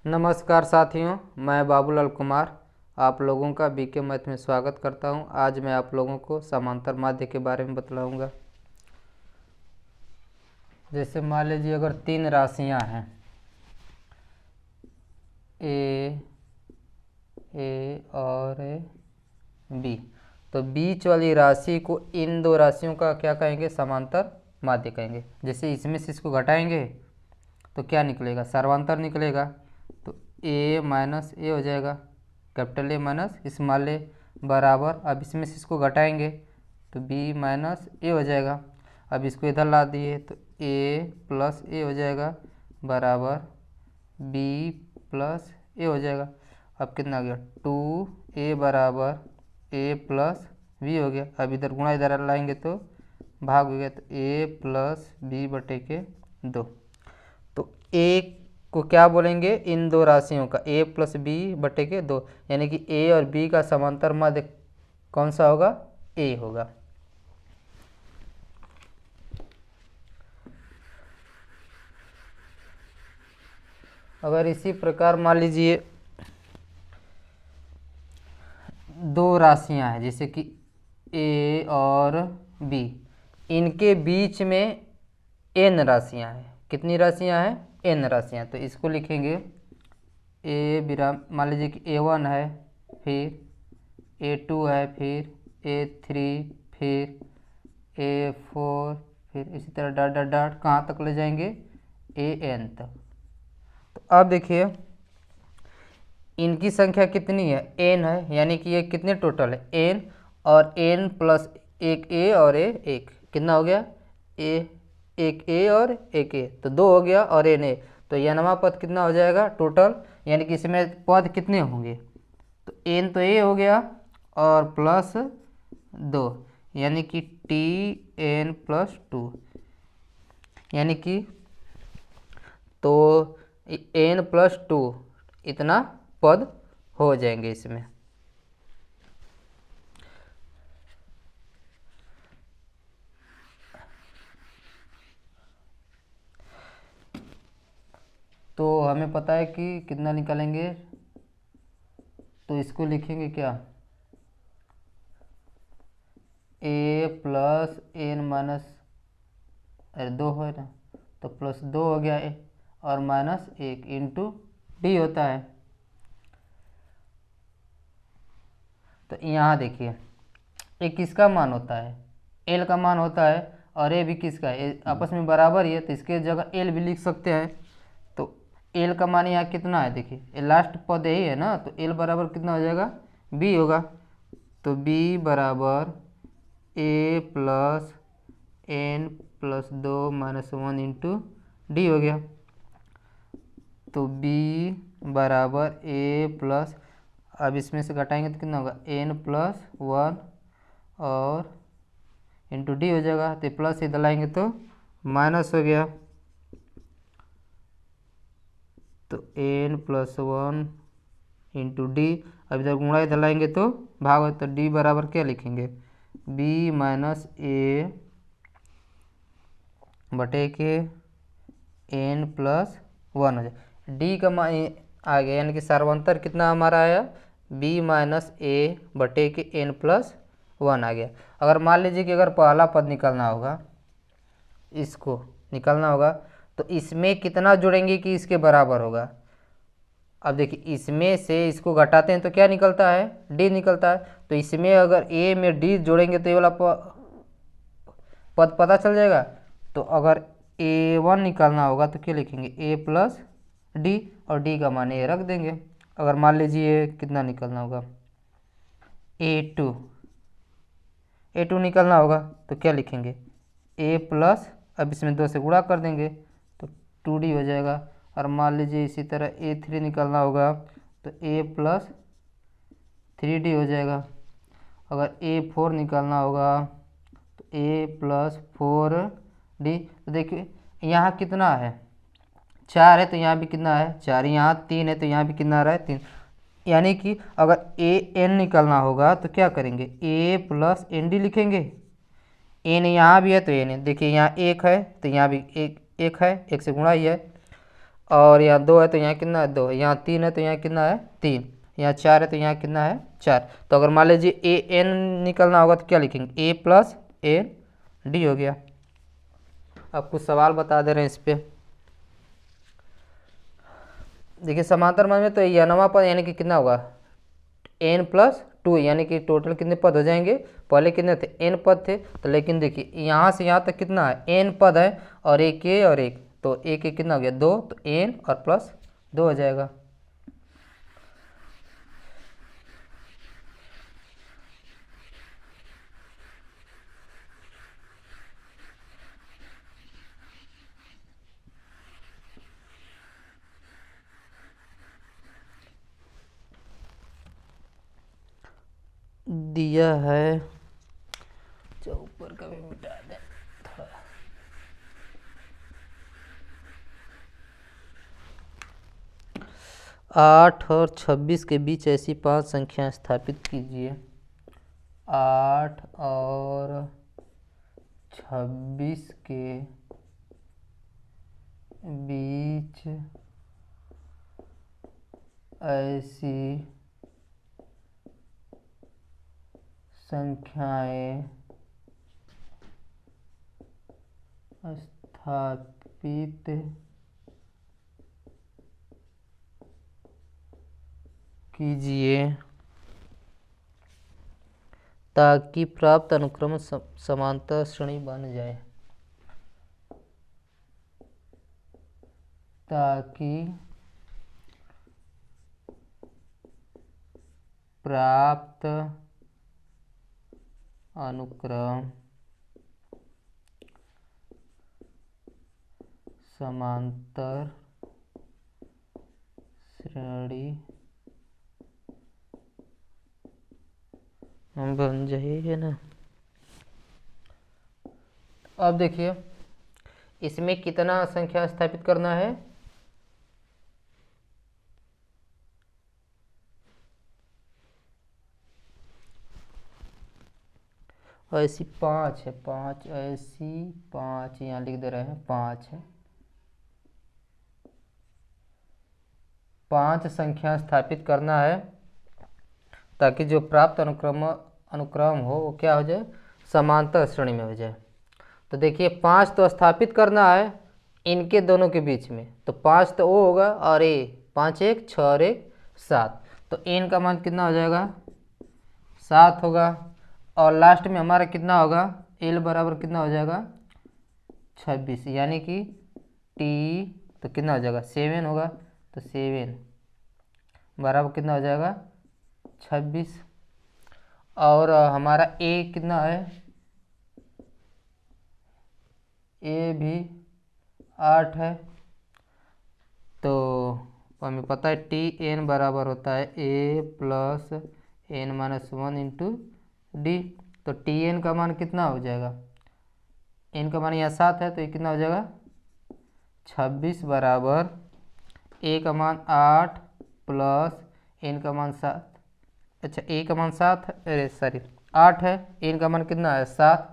नमस्कार साथियों, मैं बाबूलाल कुमार आप लोगों का बीके मैथ में स्वागत करता हूं। आज मैं आप लोगों को समांतर माध्य के बारे में बतलाऊंगा। जैसे मान लीजिए अगर तीन राशियां हैं ए और बी, तो बीच वाली राशि को इन दो राशियों का क्या कहेंगे? समांतर माध्य कहेंगे। जैसे इसमें से इसको घटाएंगे तो क्या निकलेगा? सर्वांतर निकलेगा। तो ए माइनस ए हो जाएगा, कैपिटल ए माइनस स्मॉल ए बराबर, अब इसमें से इसको घटाएंगे तो बी माइनस ए हो जाएगा। अब इसको इधर ला दिए तो ए प्लस ए हो जाएगा बराबर बी प्लस ए हो जाएगा। अब कितना आ गया? 2a बराबर ए प्लस बी हो गया। अब इधर गुणा इधर लाएंगे तो भाग हो गया, तो ए प्लस बी बटे के 2। तो ए को क्या बोलेंगे? इन दो राशियों का a प्लस बी बटे के 2, यानी कि a और b का समांतर माध्य कौन सा होगा? a होगा। अगर इसी प्रकार मान लीजिए दो राशियां हैं, जैसे कि a और b, इनके बीच में n राशियां हैं। कितनी राशियां हैं? n राशियां। तो इसको लिखेंगे a विराम, मान लीजिए कि a1 है, फिर a2 है, फिर a3, फिर a4, फिर इसी तरह डॉट डॉट डॉट कहाँ तक ले जाएंगे? an तक। तो अब देखिए इनकी संख्या कितनी है? n है, यानी कि ये कितने टोटल है? n और n प्लस एक a और एक कितना हो गया? एक a और एक a, तो 2 हो गया और n a, तो nवां पद कितना हो जाएगा टोटल? यानी कि इसमें पद कितने होंगे? तो n तो a हो गया और प्लस 2, यानी कि tn प्लस 2, यानी कि तो n प्लस 2 इतना पद हो जाएंगे इसमें। तो हमें पता है कि कितना निकालेंगे, तो इसको लिखेंगे क्या? a प्लस n माइनस 2 है ना, तो प्लस 2 हो गया a और माइनस 1 इंटू डी होता है। तो यहाँ देखिए ए किसका मान होता है? एल का मान होता है, और ए भी किसका है? आपस में बराबर ही है, तो इसके जगह एल भी लिख सकते हैं। तो एल का मान यहाँ कितना है? देखिए लास्ट पद यही है ना, तो एल बराबर कितना हो जाएगा? बी होगा। तो बी बराबर A plus N plus 2 minus 1 into D हो गया। तो बी बराबर ए प्लस, अब इसमें से घटाएंगे तो कितना होगा? n प्लस 1 और इंटू डी हो जाएगा। तो प्लस इधर लाएंगे तो माइनस हो गया, तो n प्लस 1 इंटू डी। अब इधर गुणा इधर लाएंगे तो भाग हो, तो डी बराबर क्या लिखेंगे? b माइनस ए बटे के n प्लस 1 हो जाए। डी का मान आ गया, यानी कि सर्वांतर कितना हमारा आया? b माइनस ए बटे के n प्लस 1 आ गया। अगर मान लीजिए कि अगर पहला पद निकालना होगा, इसको निकालना होगा, तो इसमें कितना जोड़ेंगे कि इसके बराबर होगा? अब देखिए इसमें से इसको घटाते हैं तो क्या निकलता है? d निकलता है। तो इसमें अगर a में d जोड़ेंगे तो ये वाला पद पता चल जाएगा। तो अगर a1 निकालना होगा तो क्या लिखेंगे? a प्लस डी, और d का मान ये रख देंगे। अगर मान लीजिए कितना निकालना होगा? a2 निकालना होगा तो क्या लिखेंगे? a प्लस, अब इसमें 2 से गुणा कर देंगे तो 2d हो जाएगा। और मान लीजिए इसी तरह a3 निकालना होगा तो a प्लस 3d हो जाएगा। अगर a4 निकालना होगा तो a प्लस 4d। तो देखिए यहाँ कितना है? 4 है, तो यहाँ भी कितना है? 4। यहाँ 3 है, तो यहाँ भी कितना आ रहा है? 3। यानी कि अगर an निकालना होगा तो क्या करेंगे? a प्लस एन डी लिखेंगे। n यहाँ भी है तो n, देखिए यहाँ 1 है तो यहाँ भी एक है, 1 से गुणा ही है। और यहाँ 2 है तो यहाँ कितना है 2, यहाँ 3 है तो यहाँ कितना है 3, यहाँ 4 है तो यहाँ कितना है 4। तो अगर मान लीजिए ए एन निकलना होगा तो क्या लिखेंगे, ए प्लस एन डी हो गया। अब कुछ सवाल बता दे रहे हैं इस पर। देखिए समांतर मान में तो नवा पद यानी कि कितना होगा n प्लस 2, यानी कि टोटल कितने पद हो जाएंगे, पहले कितने थे n पद थे। तो लेकिन देखिए यहाँ से यहाँ तक कितना है n पद है और एक ए और एक, तो एक एक कितना हो गया 2, तो n और प्लस 2 हो जाएगा। दिया है जो ऊपर का भी मिटा दें थोड़ा। आठ और 26 के बीच ऐसी 5 संख्याएं स्थापित कीजिए। 8 और 26 के बीच ऐसी संख्याएं स्थापित कीजिए ताकि प्राप्त अनुक्रम समांतर श्रेणी बन जाए। ताकि प्राप्त अनुक्रम समांतर श्रेणी बन जाएगी ना। अब देखिए इसमें कितना संख्या स्थापित करना है, ऐसी 5 है, 5 ऐसी 5 यहाँ लिख दे रहे हैं 5 है, 5 संख्या स्थापित करना है ताकि जो प्राप्त अनुक्रम हो वो क्या हो जाए, समांतर श्रेणी में हो जाए। तो देखिए 5 तो स्थापित करना है इनके दोनों के बीच में, तो 5 तो वो होगा और ए 5 1 6 और 1 7, तो n का मान कितना हो जाएगा 7 होगा। और लास्ट में हमारा कितना होगा l बराबर कितना हो जाएगा 26, यानी कि t तो कितना हो जाएगा 7 होगा, तो 7 बराबर कितना हो जाएगा 26। और हमारा a कितना है, a भी 8 है, तो हमें पता है टी एन बराबर होता है a plus N minus 1 into D. तो टी एन का मान कितना हो जाएगा, एन का मान यहाँ 7 है तो ये कितना हो जाएगा 26 बराबर ए का मान 8 प्लस एन का मान 7, अच्छा ए का मान 7 है, अरे सॉरी 8 है, एन का मान कितना है 7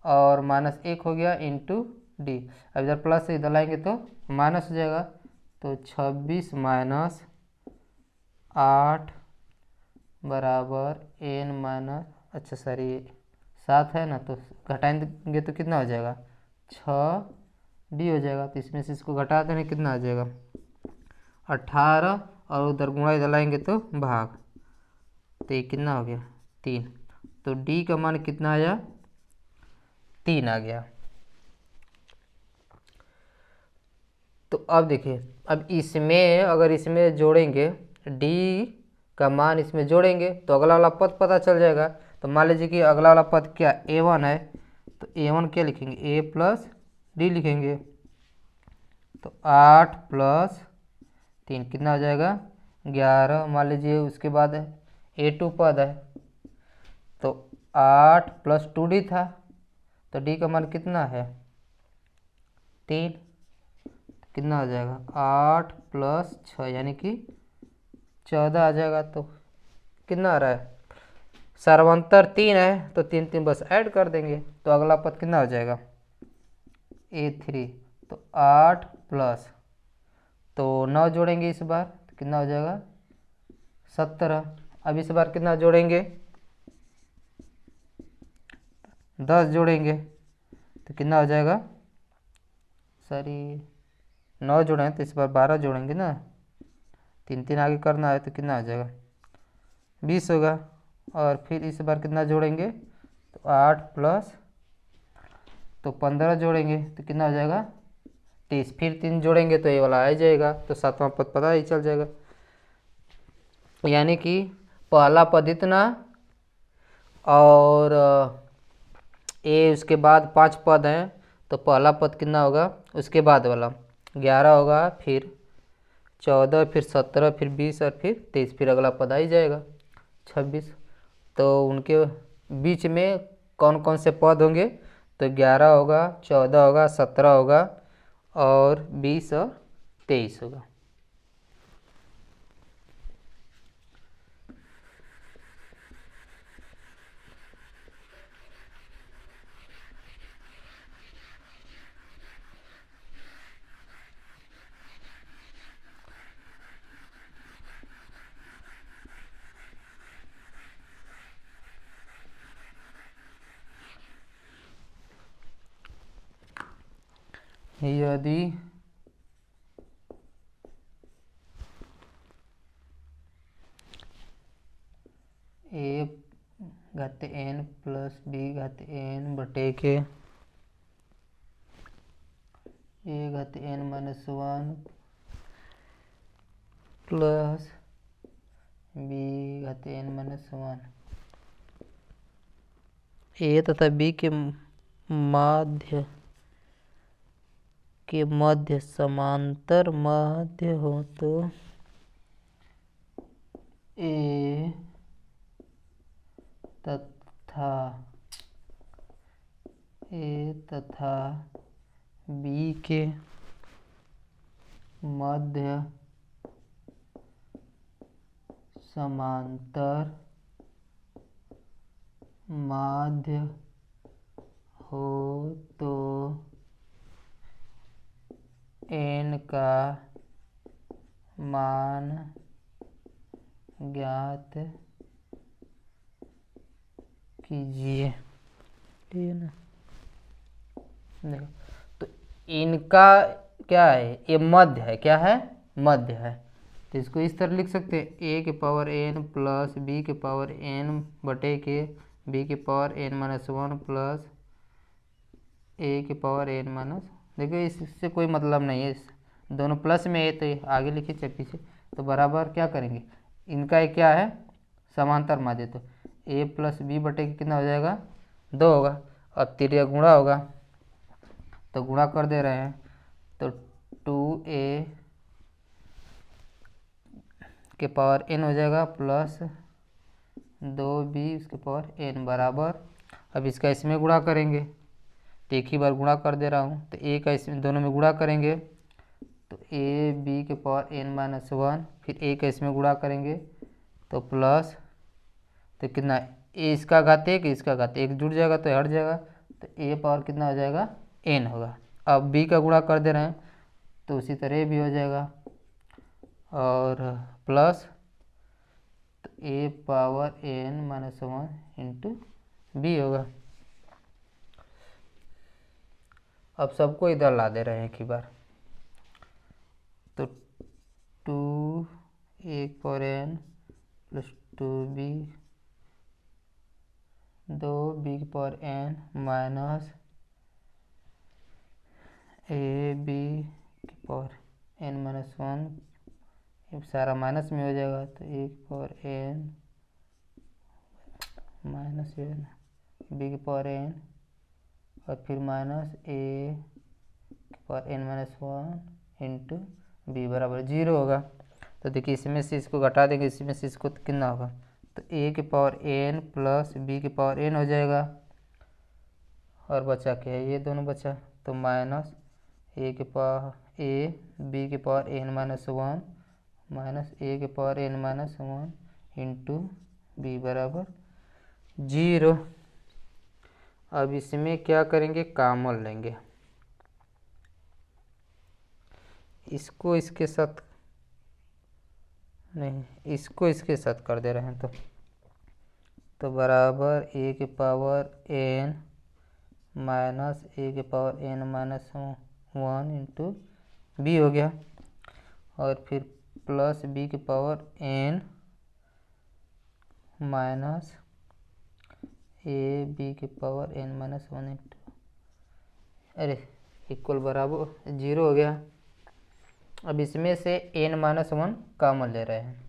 और माइनस 1 हो गया इंटू डी। अब इधर प्लस से इधर लाएंगे तो माइनस हो जाएगा, तो 26 माइनस 8 बराबर एन माइनस, अच्छा सॉरी 7 है ना, तो घटाएंगे तो कितना हो जाएगा 6 डी हो जाएगा। तो इसमें से इसको घटा देंगे कितना आ जाएगा 18 और उधर गुणा इधर लाएंगे तो भाग, तो ये कितना हो गया 3, तो डी का मान कितना आया 3 आ गया। तो अब देखिए अब इसमें अगर इसमें जोड़ेंगे d का मान इसमें जोड़ेंगे तो अगला वाला पद पता चल जाएगा। तो मान लीजिए कि अगला वाला पद क्या a1 है, तो a1 क्या लिखेंगे a प्लस डी लिखेंगे, तो 8 प्लस 3 कितना हो जाएगा 11। मान लीजिए उसके बाद a2 पद है, तो 8 प्लस 2d था, तो d का मान कितना है 3, कितना आ जाएगा 8 प्लस 6 यानी कि 14 आ जाएगा। तो कितना आ रहा है सर्वांतर 3 है, तो 3 3 बस ऐड कर देंगे, तो अगला पद कितना हो जाएगा a3, तो 8 प्लस तो 9 जोड़ेंगे इस बार तो कितना हो जाएगा 17। अब इस बार कितना जोड़ेंगे 10 जोड़ेंगे तो कितना हो जाएगा, सॉरी 9 जोड़े हैं तो इस बार 12 जोड़ेंगे ना, 3 3 आगे करना है तो कितना हो जाएगा 20 होगा। और फिर इस बार कितना जोड़ेंगे तो 8 प्लस तो 15 जोड़ेंगे तो कितना हो जाएगा 30। फिर 3 जोड़ेंगे तो ये वाला आ जाएगा, तो 7वां पद पता ही चल जाएगा। यानी कि पहला पद इतना और ए उसके बाद 5 पद हैं तो पहला पद कितना होगा उसके बाद वाला 11 होगा, फिर 14, फिर 17, फिर 20 और फिर 23, फिर अगला पद आ ही जाएगा 26। तो उनके बीच में कौन कौन से पद होंगे तो 11 होगा, 14 होगा, 17 होगा और 20 और 23 होगा। यदि ए घात n प्लस बी घात n बटे के ए घात n माइनस 1 प्लस बी घात n माइनस 1 ए तथा बी के मध्य समांतर माध्य हो तो ए तथा बी के मध्य समांतर माध्य हो तो n का मान ज्ञात कीजिए। ठीक है ना। देखो तो इनका क्या है, ये मध्य है, क्या है मध्य है, तो इसको इस तरह लिख सकते हैं ए के पावर n प्लस बी के पावर n बटे के बी के पावर n माइनस 1 प्लस ए के पावर n माइनस, देखिए इससे कोई मतलब नहीं है, इस दोनों प्लस में है तो आगे लिखिए चाहे पीछे, तो बराबर क्या करेंगे इनका एक क्या है समांतर माध्य, तो ए प्लस बी बटे के कितना हो जाएगा 2 होगा। अब तिर्यक गुणा होगा तो गुणा कर दे रहे हैं तो 2a के पावर n हो जाएगा प्लस 2b उसके पावर n बराबर, अब इसका इसमें गुणा करेंगे तो एक ही बार गुणा कर दे रहा हूँ, तो ए का इसमें दोनों में गुणा करेंगे तो ए बी के पावर n माइनस 1, फिर ए का इसमें गुणा करेंगे तो प्लस, तो कितना ए इसका घात एक इसका घात एक जुड़ जाएगा तो हट जाएगा, तो ए पावर कितना हो जाएगा n होगा। अब बी का गुणा कर दे रहे हैं तो उसी तरह भी हो जाएगा और प्लस तो A power n minus 1 into B होगा। अब सबको इधर ला दे रहे हैं एक ही बार, तो 2a power n plus 2b 2b की power n minus A B की पावर n माइनस 1, सारा माइनस में हो जाएगा तो ए की पावर n माइनस बी की पावर n और फिर माइनस ए की power n minus 1 into B बराबर 0 होगा। तो देखिए इसमें से इसको घटा देंगे, इसमें से इसको तो कितना होगा तो ए के पावर n प्लस बी के पावर n हो जाएगा और बचा क्या है ये दोनों बचा, तो माइनस ए के पावर ए बी के power n minus 1 minus A के power n minus 1 into B बराबर 0। अब इसमें क्या करेंगे कॉमन लेंगे इसको इसके साथ नहीं, इसको इसके साथ कर दे रहे हैं तो बराबर ए के पावर एन माइनस ए के power N minus 1 into B हो गया, और फिर प्लस बी के power N minus A B के पावर एन माइनस 1 इंटू, अरे इक्वल बराबर 0 हो गया। अब इसमें से एन माइनस 1 कॉमन ले रहे हैं,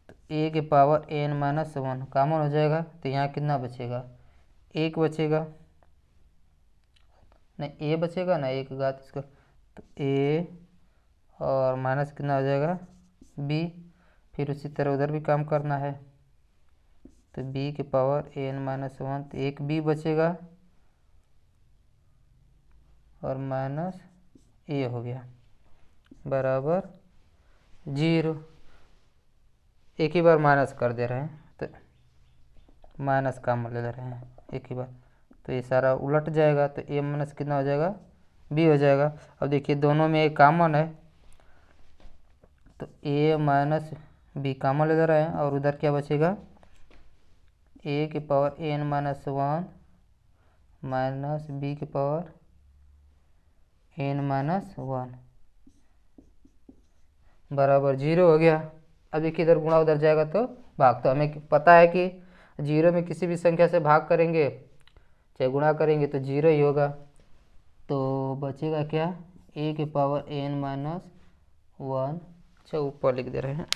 तो ए के पावर एन माइनस 1 कॉमन हो जाएगा, तो यहाँ कितना बचेगा, 1 बचेगा, नहीं ए बचेगा ना, एक घात इसका, तो ए और माइनस कितना हो जाएगा बी, फिर उसी तरह उधर भी काम करना है, तो बी के पावर एन माइनस 1, तो एक बी बचेगा और माइनस ए हो गया बराबर 0। एक ही बार माइनस कर दे रहे हैं, तो माइनस कॉमन ले रहे हैं एक ही बार, तो ये सारा उलट जाएगा, तो ए माइनस कितना हो जाएगा बी हो जाएगा। अब देखिए दोनों में एक कॉमन है, तो ए माइनस बी कॉमन ले रहे हैं, और उधर क्या बचेगा, ए के power N minus 1 minus B के पावर एन माइनस 1 बराबर 0 हो गया। अब देखिए इधर गुणा उधर जाएगा तो भाग, तो हमें पता है कि 0 में किसी भी संख्या से भाग करेंगे चाहे गुणा करेंगे तो 0 ही होगा, तो बचेगा क्या, ए के पावर एन माइनस 1, अच्छा ऊपर लिख दे रहे हैं,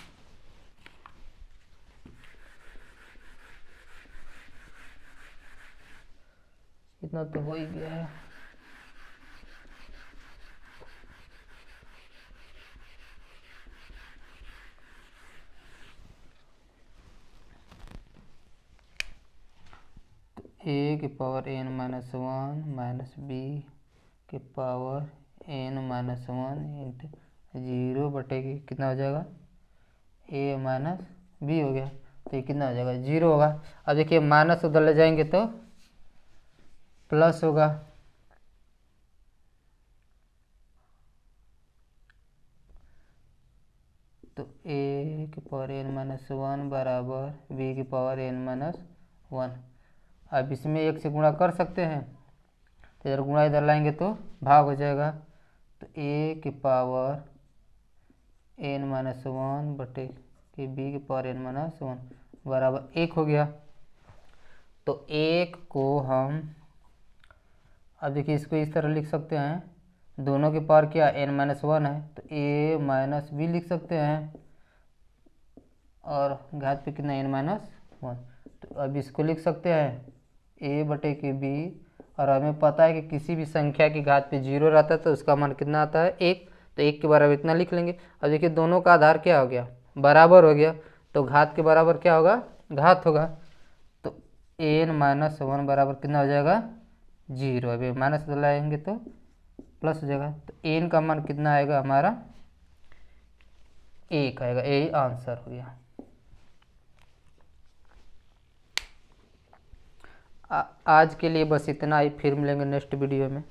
इतना तो हो ही गया है। ए के power N minus 1 minus B के पावर एन माइनस 1 इंटू 0 बटेगी कितना हो जाएगा, ए माइनस बी हो गया, तो ये कितना हो जाएगा 0 होगा। अब देखिए माइनस उधर ले जाएंगे तो प्लस होगा, तो ए के पावर एन माइनस 1 बराबर बी के पावर एन माइनस 1। अब इसमें 1 से गुणा कर सकते हैं, तो इधर गुणा इधर लाएंगे तो भाग हो जाएगा, तो ए के पावर एन माइनस 1 बटे के बी के पावर एन माइनस 1 बराबर 1 हो गया। तो 1 को हम अब देखिए इसको इस तरह लिख सकते हैं, दोनों के पावर क्या एन माइनस 1 है, तो ए माइनस बी लिख सकते हैं, और घात पे कितना एन माइनस 1, तो अब इसको लिख सकते हैं ए बटे के बी, और हमें पता है कि किसी भी संख्या की घात पे 0 रहता है तो उसका मान कितना आता है 1, तो 1 के बराबर इतना लिख लेंगे। अब देखिए दोनों का आधार क्या हो गया, बराबर हो गया, तो घात के बराबर क्या होगा, घात होगा, तो एन माइनस 1 बराबर कितना हो जाएगा 0। अभी माइनस लाएंगे तो प्लस हो जाएगा, तो एन का मान कितना आएगा हमारा 1 आएगा, यही आंसर हो गया। आज के लिए बस इतना ही, फिर मिलेंगे नेक्स्ट वीडियो में।